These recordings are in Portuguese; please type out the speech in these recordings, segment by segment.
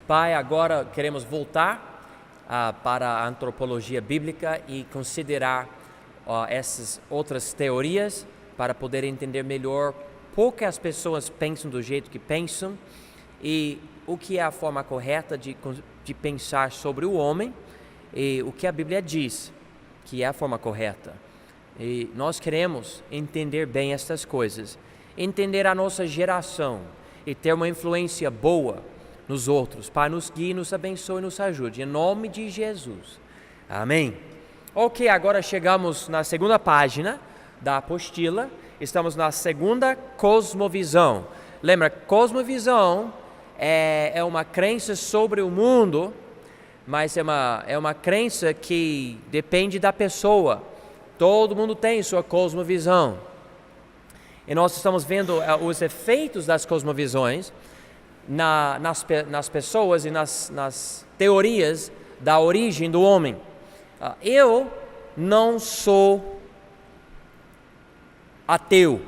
Pai, agora queremos voltar para a antropologia bíblica e considerar essas outras teorias para poder entender melhor por que as pessoas pensam do jeito que pensam e o que é a forma correta de pensar sobre o homem e o que a Bíblia diz que é a forma correta. E nós queremos entender bem essas coisas, entender a nossa geração e ter uma influência boa nos outros. Pai, nos guie, nos abençoe e nos ajude. Em nome de Jesus. Amém. Ok, agora chegamos na segunda página da apostila. Estamos na segunda cosmovisão. Lembra, cosmovisão é uma crença sobre o mundo, mas é uma crença que depende da pessoa. Todo mundo tem sua cosmovisão. E nós estamos vendo os efeitos das cosmovisões nas pessoas e nas teorias da origem do homem. Eu não sou ateu.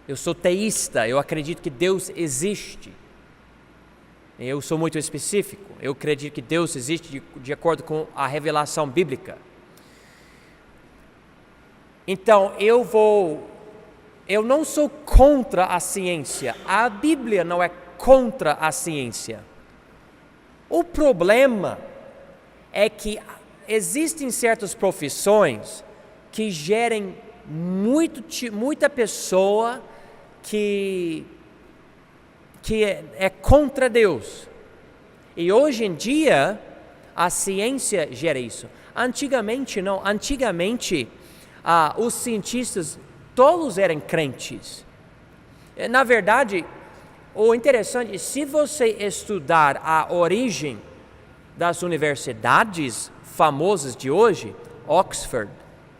Eu sou teísta. Eu acredito que Deus existe. Eu sou muito específico. Eu acredito que Deus existe de acordo com a revelação bíblica. Então, eu não sou contra a ciência. A Bíblia não é contra a ciência. O problema é que existem certas profissões que gerem muita pessoa que é contra Deus. E hoje em dia, a ciência gera isso. Antigamente, não. Antigamente, os cientistas todos eram crentes. Na verdade, o interessante, se você estudar a origem das universidades famosas de hoje, Oxford,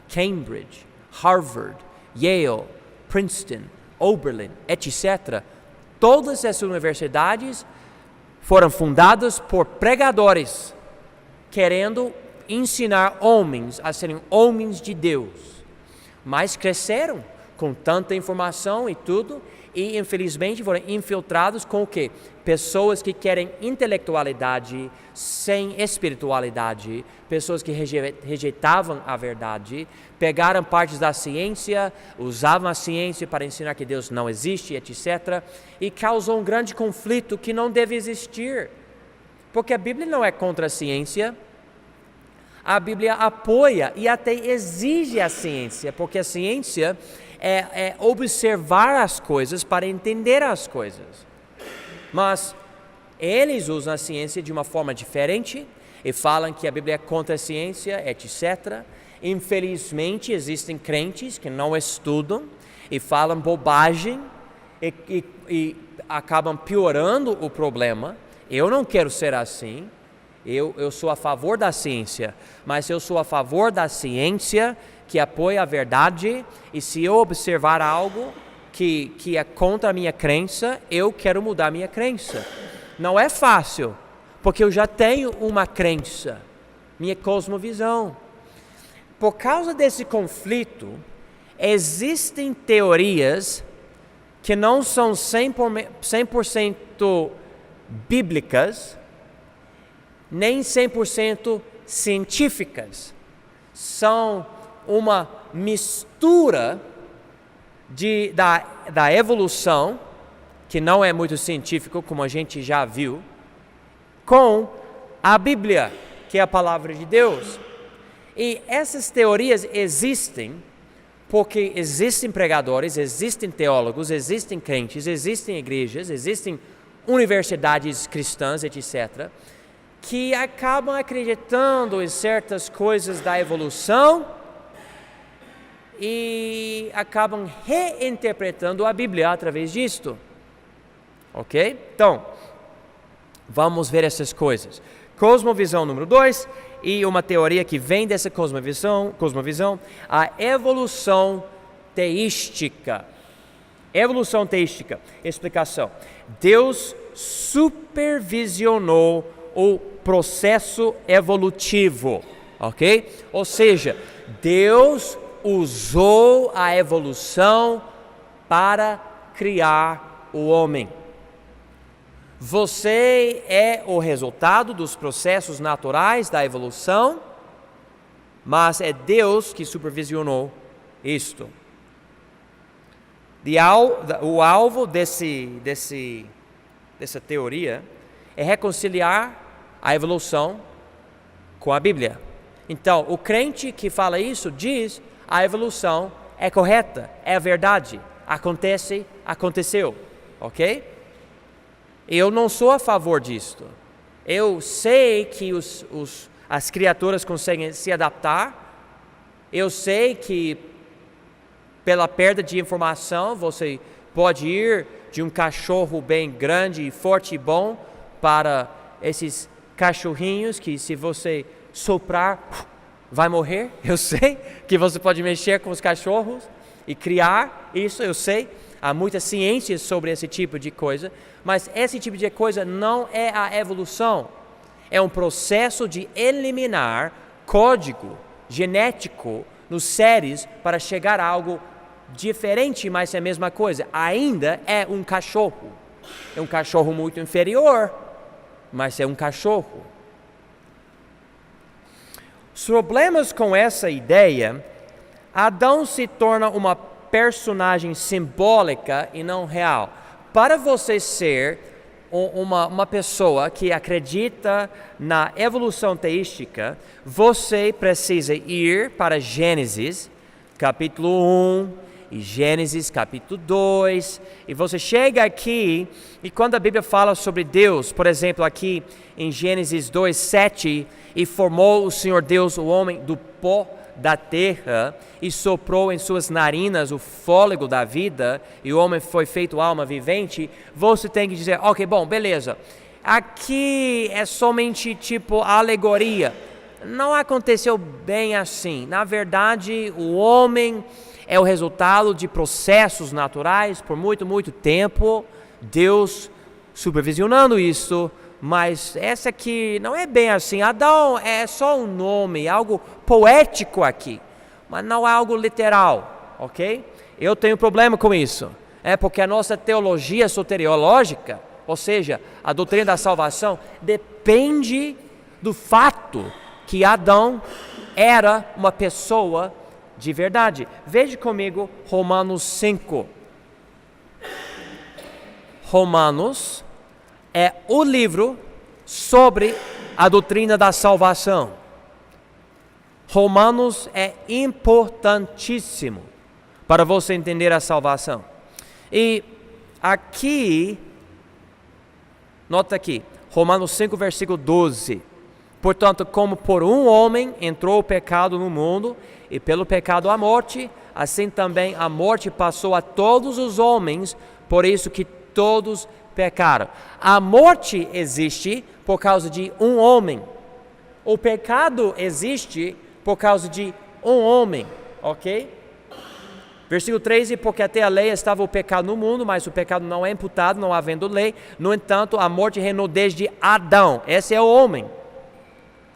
Cambridge, Harvard, Yale, Princeton, Oberlin, etc., todas essas universidades foram fundadas por pregadores querendo ensinar homens a serem homens de Deus. Mas cresceram com tanta informação e tudo, e infelizmente foram infiltrados com o quê? Pessoas que querem intelectualidade sem espiritualidade, pessoas que rejeitavam a verdade, pegaram partes da ciência, usavam a ciência para ensinar que Deus não existe, etc., e causou um grande conflito que não deve existir, porque a Bíblia não é contra a ciência. A Bíblia apoia e até exige a ciência, porque a ciência é observar as coisas para entender as coisas. Mas eles usam a ciência de uma forma diferente e falam que a Bíblia é contra a ciência, etc. Infelizmente, existem crentes que não estudam e falam bobagem e acabam piorando o problema. Eu não quero ser assim. Eu sou a favor da ciência, mas eu sou a favor da ciência que apoia a verdade, e se eu observar algo que é contra a minha crença, eu quero mudar a minha crença. Não é fácil, porque eu já tenho uma crença, minha cosmovisão. Por causa desse conflito, existem teorias que não são 100% bíblicas, nem 100% científicas. São uma mistura da evolução, que não é muito científico, como a gente já viu, com a Bíblia, que é a palavra de Deus. E essas teorias existem porque existem pregadores, existem teólogos, existem crentes, existem igrejas, existem universidades cristãs, etc., que acabam acreditando em certas coisas da evolução e acabam reinterpretando a Bíblia através disto. Ok? Então, vamos ver essas coisas. Cosmovisão número 2, e uma teoria que vem dessa cosmovisão, a evolução teística. Evolução teística. Explicação. Deus supervisionou o processo evolutivo, ok? Ou seja, Deus usou a evolução para criar o homem. Você é o resultado dos processos naturais da evolução, mas é Deus que supervisionou isto. O alvo dessa teoria é reconciliar a evolução com a Bíblia. Então, o crente que fala isso diz a evolução é correta, é a verdade, aconteceu, ok? Eu não sou a favor disto. Eu sei que as criaturas conseguem se adaptar, eu sei que pela perda de informação você pode ir de um cachorro bem grande, forte e bom para esses cachorrinhos que se você soprar vai morrer. Eu sei que você pode mexer com os cachorros e criar isso, eu sei. Há muita ciência sobre esse tipo de coisa, mas esse tipo de coisa não é a evolução. É um processo de eliminar código genético nos seres para chegar a algo diferente, mas é a mesma coisa. Ainda é um cachorro. É um cachorro muito inferior, mas é um cachorro. Os problemas com essa ideia, Adão se torna uma personagem simbólica e não real. Para você ser uma pessoa que acredita na evolução teística, você precisa ir para Gênesis, capítulo 1, e Gênesis, capítulo 2, e você chega aqui, e quando a Bíblia fala sobre Deus, por exemplo, aqui em Gênesis 2, 7, e formou o Senhor Deus o homem do pó da terra, e soprou em suas narinas o fôlego da vida, e o homem foi feito alma vivente, você tem que dizer, ok, bom, beleza, aqui é somente tipo alegoria, não aconteceu bem assim, na verdade o homem é o resultado de processos naturais por muito, muito tempo, Deus supervisionando isso, mas essa aqui não é bem assim. Adão é só um nome, algo poético aqui, mas não é algo literal, ok? Eu tenho problema com isso, porque a nossa teologia soteriológica, ou seja, a doutrina da salvação, depende do fato que Adão era uma pessoa de verdade. Veja comigo Romanos 5. Romanos é o livro sobre a doutrina da salvação. Romanos é importantíssimo para você entender a salvação. E aqui, nota aqui, Romanos 5, versículo 12. Portanto, como por um homem entrou o pecado no mundo, e pelo pecado a morte, assim também a morte passou a todos os homens, por isso que todos pecaram. A morte existe por causa de um homem. O pecado existe por causa de um homem, ok? Versículo 13, porque até a lei estava o pecado no mundo, mas o pecado não é imputado, não havendo lei. No entanto, a morte reinou desde Adão, esse é o homem,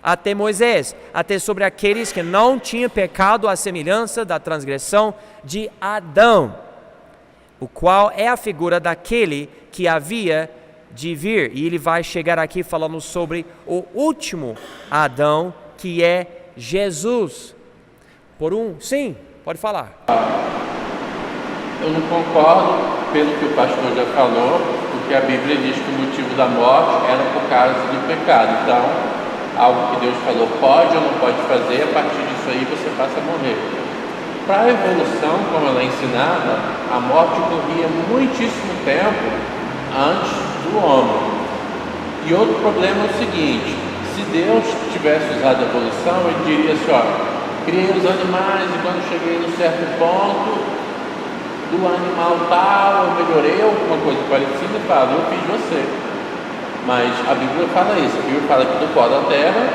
até Moisés, até sobre aqueles que não tinham pecado à semelhança da transgressão de Adão, o qual é a figura daquele que havia de vir. E ele vai chegar aqui falando sobre o último Adão, que é Jesus. Sim, pode falar. Eu não concordo pelo que o pastor já falou, porque a Bíblia diz que o motivo da morte era por causa do pecado. Então, algo que Deus falou pode ou não pode fazer, a partir disso aí você passa a morrer. Para a evolução, como ela é ensinada, a morte ocorria muitíssimo tempo antes do homem. E outro problema é o seguinte, se Deus tivesse usado a evolução, ele diria assim, ó, criei os animais e quando cheguei num certo ponto do animal tal, eu melhorei alguma coisa parecida e falo, eu fiz você. Mas a Bíblia fala isso, a Bíblia fala que do pó da terra,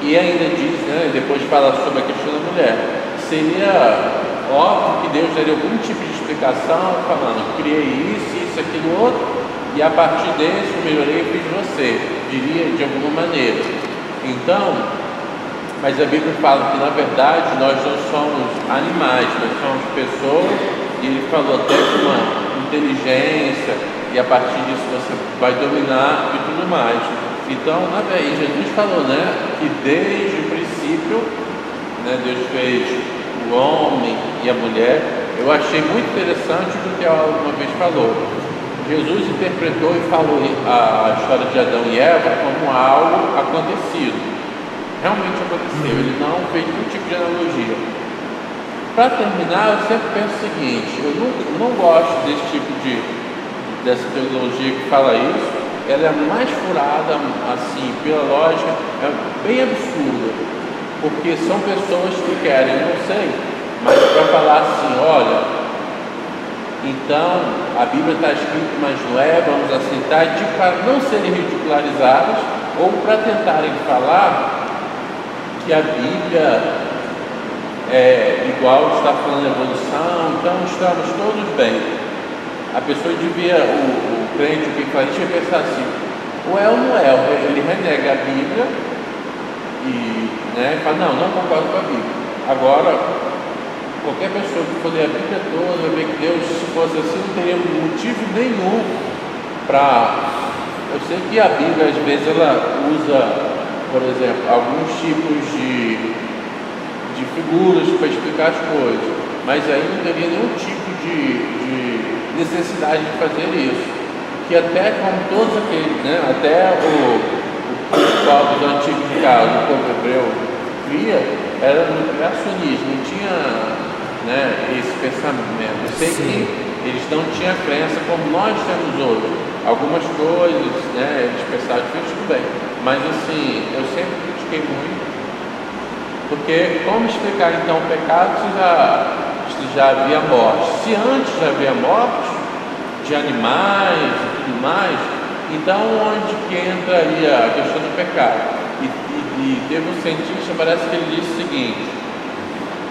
e ainda diz, né, depois fala sobre a questão da mulher, seria óbvio que Deus daria algum tipo de explicação, falando, criei isso, aquilo outro, e a partir disso eu melhorei e fiz você, diria de alguma maneira. Então, mas a Bíblia fala que na verdade nós não somos animais, nós somos pessoas, e ele falou até com uma inteligência, e e a partir disso você vai dominar e tudo mais. Então, Jesus falou, né, que desde o princípio, né, Deus fez o homem e a mulher. Eu achei muito interessante o que o teólogo uma vez falou. Jesus interpretou e falou a história de Adão e Eva como algo acontecido. Realmente aconteceu, ele não fez nenhum tipo de analogia. Para terminar, eu sempre penso o seguinte: eu não gosto dessa teologia que fala isso. Ela é mais furada, assim, pela lógica, é bem absurda, porque são pessoas que querem, eu não sei, mas para falar assim, olha, então a Bíblia está escrita, mas não é, vamos aceitar, tipo, para não serem ridicularizadas, ou para tentarem falar que a Bíblia é igual, está falando evolução, então estamos todos bem. A pessoa devia, o crente, o que faz, devia pensar assim, ou é ou não é, ele renega a Bíblia e, né, fala, não concordo com a Bíblia. Agora, qualquer pessoa que for ler a Bíblia toda, vai ver que Deus, se fosse assim, não teria motivo nenhum para... Eu sei que a Bíblia, às vezes, ela usa, por exemplo, alguns tipos de figuras para explicar as coisas, mas aí não teria nenhum tipo de necessidade de fazer isso, que até como todos aqueles, né, até os povos antigos de casa, o povo hebreu via, era no criacionismo, não tinha, né, esse pensamento. Eu sei que eles não tinham crença como nós temos hoje, algumas coisas, né, eles pensavam que tudo bem, mas assim, eu sempre critiquei muito, porque como explicar então o pecado se já havia morte? Se antes já havia morte de animais e tudo mais, então onde que entraria a questão do pecado? E teve um cientista, parece que ele disse o seguinte: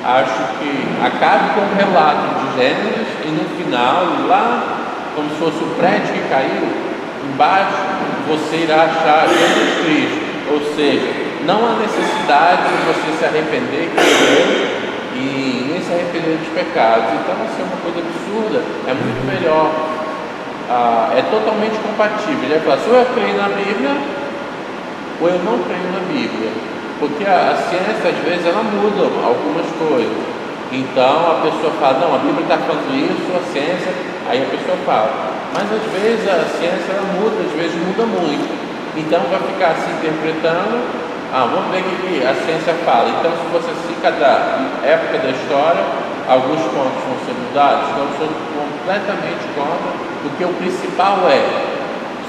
acho que acabe com o relato de Gênesis e no final, lá, como se fosse o prédio que caiu, embaixo você irá achar Jesus Cristo, ou seja, não há necessidade de você se arrepender e nem se arrepender dos pecados. Então, assim, é uma coisa absurda, é muito melhor, é totalmente compatível. Ele vai falar, se eu creio na Bíblia ou eu não creio na Bíblia, porque a ciência, às vezes, ela muda algumas coisas. Então, a pessoa fala, não, a Bíblia está falando isso, a ciência, aí a pessoa fala. Mas, às vezes, a ciência, ela muda, às vezes muda muito. Então, vai ficar se interpretando. Vamos ver o que a ciência fala. Então, se fosse assim, cada época da história, alguns pontos vão ser mudados. Então, eu sou completamente contra, porque o principal é,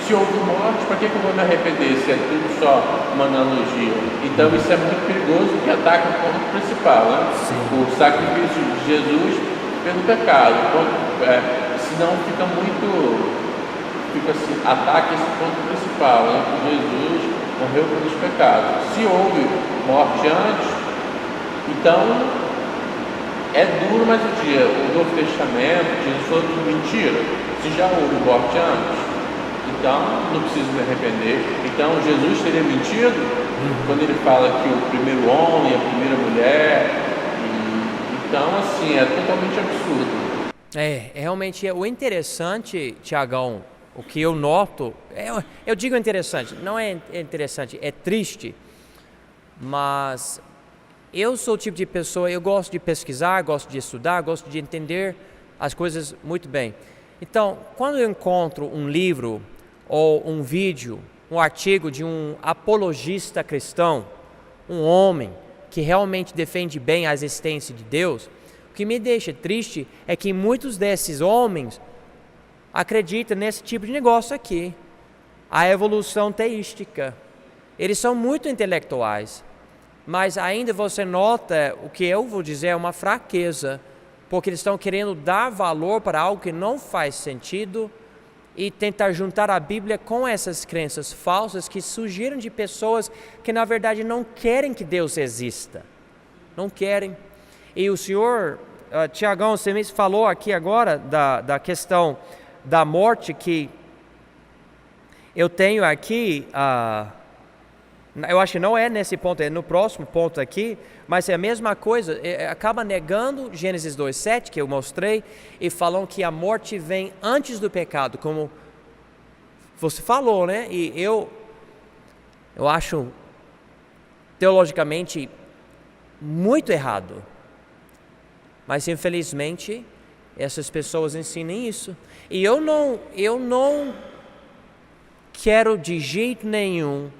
se houve morte, para que eu vou me arrepender se é tudo só uma analogia? Então, isso é muito perigoso, porque ataca o ponto principal, né? O sacrifício de Jesus pelo pecado. Senão fica assim, ataca esse ponto principal, né? Que Jesus morreu pelos pecados. Se houve morte antes, então é duro, mas o Novo Testamento, Jesus falou tudo mentira. Se já houve morte antes, então não preciso me arrepender. Então Jesus teria mentido quando ele fala que o primeiro homem, a primeira mulher, então assim, é totalmente absurdo. Realmente o interessante, Tiagão, o que eu noto, eu digo interessante, não é interessante, é triste, mas eu sou o tipo de pessoa, eu gosto de pesquisar, gosto de estudar, gosto de entender as coisas muito bem. Então, quando eu encontro um livro ou um vídeo, um artigo de um apologista cristão, um homem que realmente defende bem a existência de Deus, o que me deixa triste é que muitos desses homens acreditam nesse tipo de negócio aqui, a evolução teística. Eles são muito intelectuais, mas ainda você nota o que eu vou dizer é uma fraqueza, porque eles estão querendo dar valor para algo que não faz sentido e tentar juntar a Bíblia com essas crenças falsas que surgiram de pessoas que na verdade não querem que Deus exista, não querem. E o senhor, Tiagão, você me falou aqui agora da questão da morte, que eu tenho aqui, eu acho que não é nesse ponto, é no próximo ponto aqui, mas é a mesma coisa, acaba negando Gênesis 2:7, que eu mostrei, e falam que a morte vem antes do pecado, como você falou, né? E eu acho teologicamente muito errado. Mas infelizmente essas pessoas ensinam isso. E eu não quero de jeito nenhum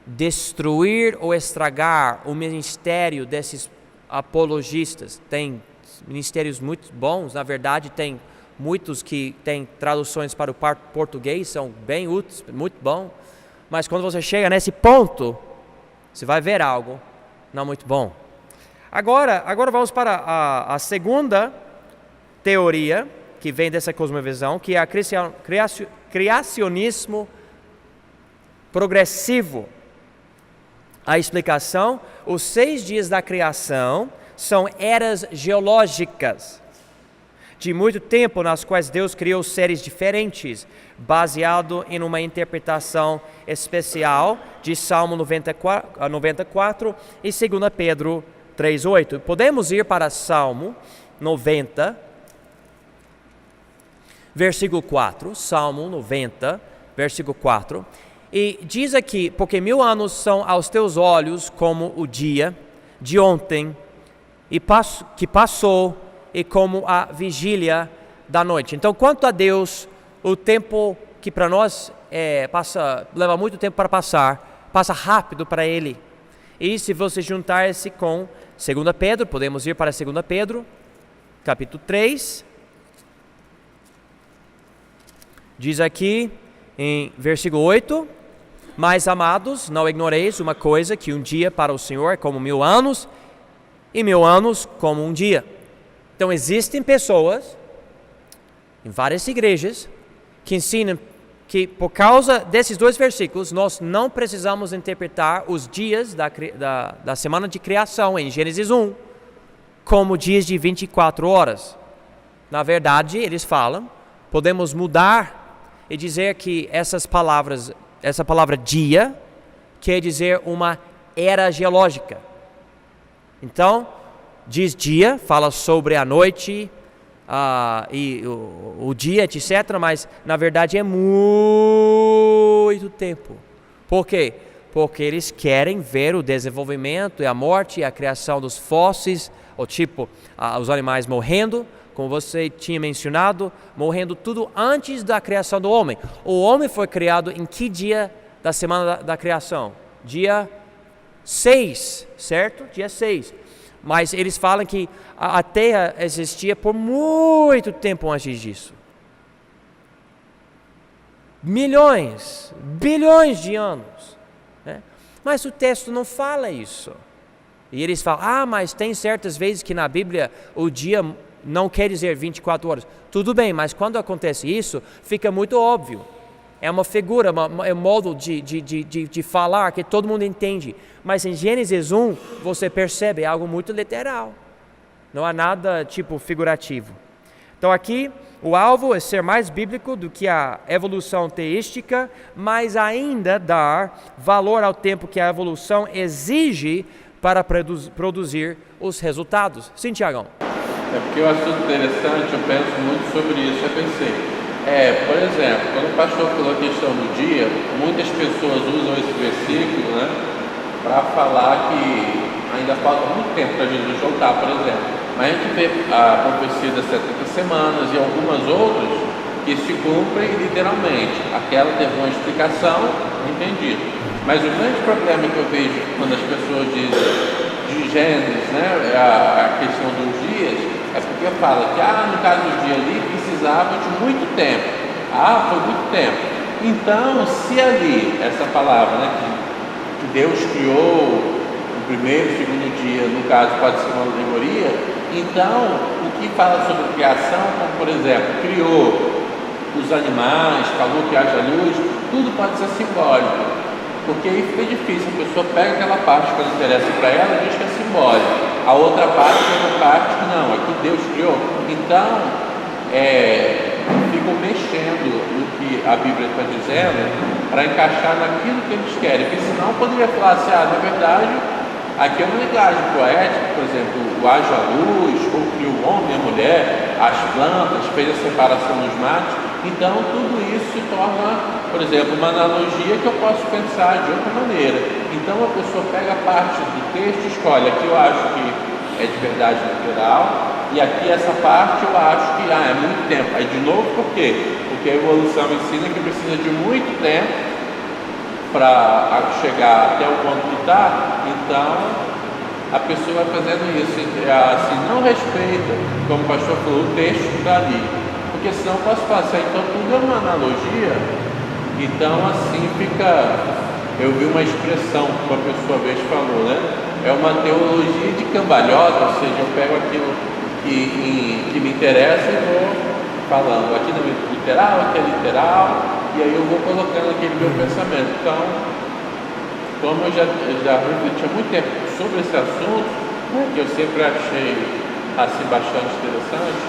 destruir ou estragar o ministério desses apologistas. Tem ministérios muito bons, na verdade tem muitos que têm traduções para o português, são bem úteis, muito bom. Mas quando você chega nesse ponto, você vai ver algo não muito bom. Agora vamos para a segunda teoria que vem dessa cosmovisão, que é o criacionismo progressivo. A explicação: os 6 dias da criação são eras geológicas de muito tempo nas quais Deus criou seres diferentes, baseado em uma interpretação especial de Salmo 94 e 2 Pedro 3:8. Podemos ir para Salmo 90, versículo 4, Salmo 90, versículo 4, e diz aqui: porque 1000 anos são aos teus olhos como o dia de ontem, que passou, e como a vigília da noite. Então, quanto a Deus, o tempo que para nós leva muito tempo para passar, passa rápido para Ele. E se você juntar esse com 2 Pedro, podemos ir para 2 Pedro, capítulo 3, diz aqui em versículo 8: mas amados, não ignoreis uma coisa, que um dia para o Senhor é como 1000 anos, e 1000 anos como um dia. Então existem pessoas em várias igrejas que ensinam que por causa desses 2 versículos nós não precisamos interpretar os dias da semana de criação em Gênesis 1 como dias de 24 horas. Na verdade, eles falam, podemos mudar e dizer que essa palavra dia quer dizer uma era geológica. Então, diz dia, fala sobre a noite e o dia, etc. Mas, na verdade, é muito tempo. Por quê? Porque eles querem ver o desenvolvimento e a morte e a criação dos fósseis, ou os animais morrendo, como você tinha mencionado, morrendo tudo antes da criação do homem. O homem foi criado em que dia da semana da criação? Dia 6, certo? Dia 6. Mas eles falam que a Terra existia por muito tempo antes disso. Milhões, bilhões de anos. Né? Mas o texto não fala isso. E eles falam, mas tem certas vezes que na Bíblia o dia não quer dizer 24 horas. Tudo bem, mas quando acontece isso, fica muito óbvio. É uma figura, é um modo de falar que todo mundo entende. Mas em Gênesis 1, você percebe, é algo muito literal. Não há nada figurativo. Então aqui, o alvo é ser mais bíblico do que a evolução teística, mas ainda dar valor ao tempo que a evolução exige para produzir os resultados. Sim, Tiagão? É porque eu acho interessante, eu penso muito sobre isso. Eu pensei, por exemplo, quando o pastor falou a questão do dia, muitas pessoas usam esse versículo, né, para falar que ainda falta muito tempo para Jesus voltar, por exemplo. Mas a gente vê a profecia das 70 semanas e algumas outras que se cumprem literalmente. Aquela teve uma explicação entendida. Mas o grande problema que eu vejo quando as pessoas dizem de Gênesis, né, a questão dos dias, é porque fala que no caso dos dias ali precisava de muito tempo. Foi muito tempo. Então, se ali, essa palavra, né, que Deus criou o primeiro e o segundo dia, no caso pode ser uma alegoria, então o que fala sobre criação, como por exemplo, criou os animais, falou que haja luz, tudo pode ser simbólico. Porque aí fica difícil, a pessoa pega aquela parte que não interessa para ela e diz que é simbólico. A outra parte é uma parte que não, aqui Deus criou. Então, ficam mexendo no que a Bíblia está dizendo para encaixar naquilo que eles querem. Porque senão poderia falar assim, na verdade, aqui é uma linguagem poética, por exemplo, o haja luz, ou criou o homem e a mulher, as plantas, fez a separação dos matos. Então tudo isso se torna, por exemplo, uma analogia que eu posso pensar de outra maneira. Então a pessoa pega a parte do texto e escolhe, aqui eu acho que é de verdade literal, e aqui essa parte eu acho que é muito tempo. Aí de novo, por quê? Porque a evolução ensina que precisa de muito tempo para chegar até o ponto que está, então a pessoa vai fazendo isso, assim, não respeita, como o pastor falou, o texto que está ali, porque senão eu posso passar, então tudo é uma analogia, então assim fica, eu vi uma expressão que uma pessoa uma vez falou, né? É uma teologia de cambalhota, ou seja, eu pego aquilo que me interessa e vou falando, aqui não é literal, aqui é literal, e aí eu vou colocando aquele meu pensamento. Então, como eu já refleti há muito tempo sobre esse assunto, que eu sempre achei assim bastante interessante,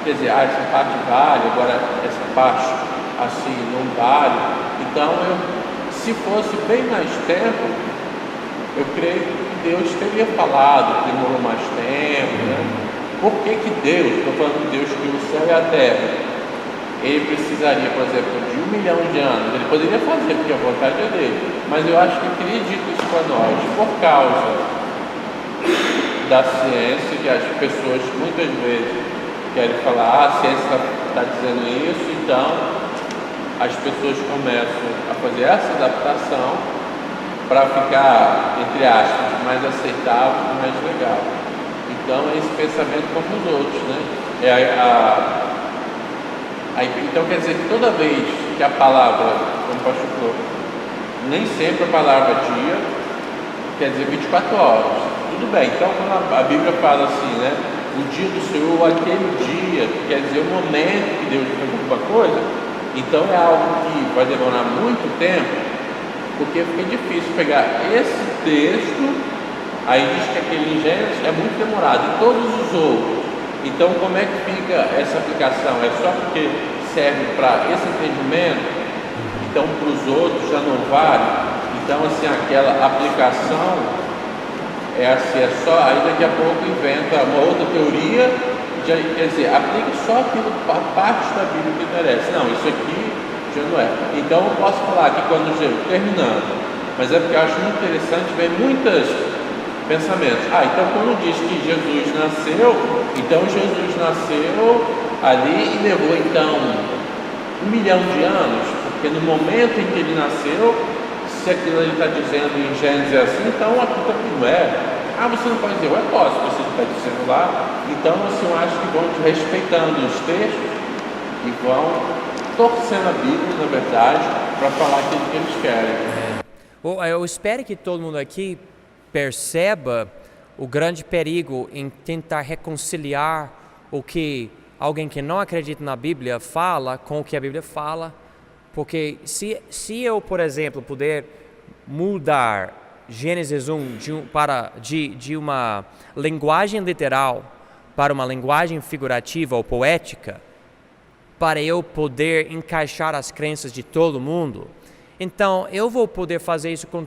quer dizer, essa parte vale, agora essa parte assim não vale. Então, se fosse bem mais tempo, eu creio que Deus teria falado, demorou mais tempo, né? Por que Deus, estou falando de Deus que o céu e a terra, ele precisaria, por exemplo, de 1 milhão de anos? Ele poderia fazer, porque a vontade é dele, mas eu acho que ele teria dito isso para nós, por causa da ciência, que as pessoas muitas vezes querem falar, a ciência está dizendo isso, então as pessoas começam a fazer essa adaptação para ficar, entre aspas, mais aceitável, mais legal. Então é esse pensamento como os outros, né? Então quer dizer que toda vez que a palavra, como o pastor falou, nem sempre a palavra dia quer dizer 24 horas. Tudo bem, então quando a Bíblia fala assim, né? O dia do Senhor, aquele dia, quer dizer o momento que Deus fez alguma coisa, então é algo que vai demorar muito tempo, porque fica difícil pegar esse texto, aí diz que aquele em Gênesis é muito demorado, e todos os outros. Então, como é que fica essa aplicação? É só porque serve para esse entendimento? Então, para os outros já não vale? Então, assim, aquela aplicação é assim, é só, aí daqui a pouco inventa uma outra teoria, já, quer dizer, aplica só aquilo, a parte da Bíblia que interessa. Não, isso aqui já não é. Então, eu posso falar que quando terminando, mas é porque eu acho muito interessante ver muitos pensamentos. Então quando diz que Jesus nasceu, então Jesus nasceu ali e levou então 1 milhão de anos, porque no momento em que ele nasceu, se aquilo ele está dizendo em Gênesis assim, então aquilo também não é. Você não pode dizer, posso, você está dizendo lá. Então assim, eu acho que vão respeitando os textos e vão torcendo a Bíblia, na verdade, para falar aquilo que eles querem. Eu espero que todo mundo aqui perceba o grande perigo em tentar reconciliar o que alguém que não acredita na Bíblia fala com o que a Bíblia fala, porque se eu, por exemplo, puder mudar Gênesis 1 de uma linguagem literal para uma linguagem figurativa ou poética, para eu poder encaixar as crenças de todo mundo, então eu vou poder fazer isso com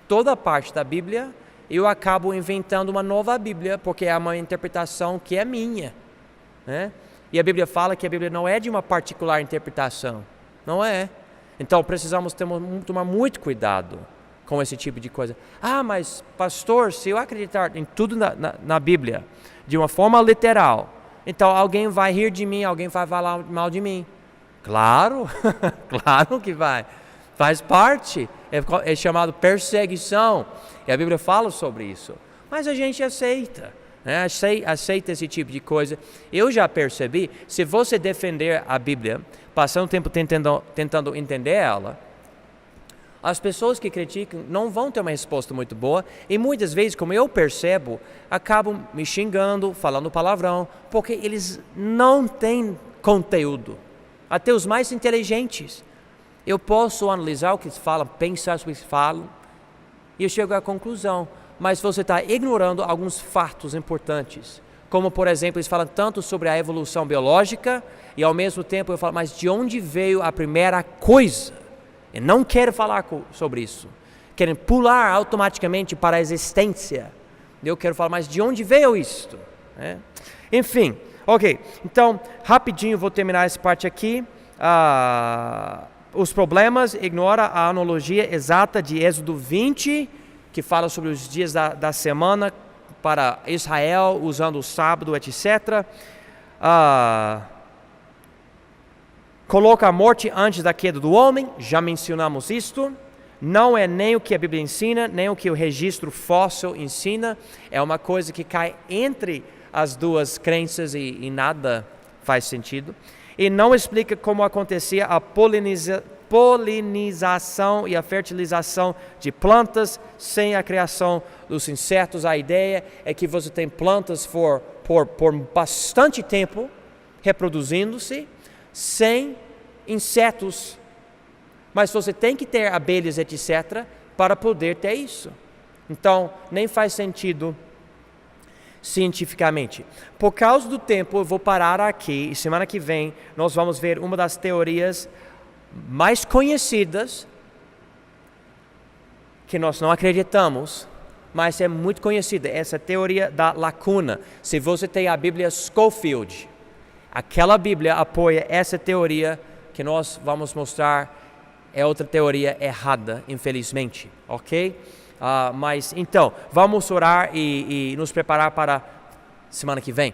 toda a parte da Bíblia. Eu acabo inventando uma nova Bíblia, porque é uma interpretação que é minha, né? E a Bíblia fala que a Bíblia não é de uma particular interpretação, não é. Então precisamos tomar muito cuidado com esse tipo de coisa. Mas pastor, se eu acreditar em tudo na Bíblia de uma forma literal, então alguém vai rir de mim, alguém vai falar mal de mim. Claro, claro que vai. Faz parte, é chamado perseguição, e a Bíblia fala sobre isso, mas a gente aceita, né? Aceita esse tipo de coisa. Eu já percebi, se você defender a Bíblia, passando tempo tentando entender ela, as pessoas que criticam não vão ter uma resposta muito boa, e muitas vezes, como eu percebo, acabam me xingando, falando palavrão, porque eles não têm conteúdo, até os mais inteligentes. Eu posso analisar o que eles falam, pensar sobre o que eles falam, e eu chego à conclusão, mas você está ignorando alguns fatos importantes, como por exemplo, eles falam tanto sobre a evolução biológica, e ao mesmo tempo eu falo, mas de onde veio a primeira coisa? Eu não quero falar sobre isso, querem pular automaticamente para a existência. Eu quero falar, mas de onde veio isto? Enfim, Ok, então, rapidinho vou terminar essa parte aqui. Os problemas, ignora a analogia exata de Êxodo 20, que fala sobre os dias da semana para Israel, usando o sábado, etc. Coloca a morte antes da queda do homem, já mencionamos isto. Não é nem o que a Bíblia ensina, nem o que o registro fóssil ensina. É uma coisa que cai entre as duas crenças e nada faz sentido. E não explica como acontecia a polinização e a fertilização de plantas sem a criação dos insetos. A ideia é que você tem plantas por bastante tempo reproduzindo-se sem insetos. Mas você tem que ter abelhas, etc., para poder ter isso. Então, nem faz sentido cientificamente. Por causa do tempo, eu vou parar aqui, e semana que vem nós vamos ver uma das teorias mais conhecidas, que nós não acreditamos, mas é muito conhecida, essa teoria da lacuna. Se você tem a Bíblia Scofield, aquela Bíblia apoia essa teoria que nós vamos mostrar, é outra teoria errada, infelizmente, ok? Mas então, vamos orar e nos preparar para semana que vem.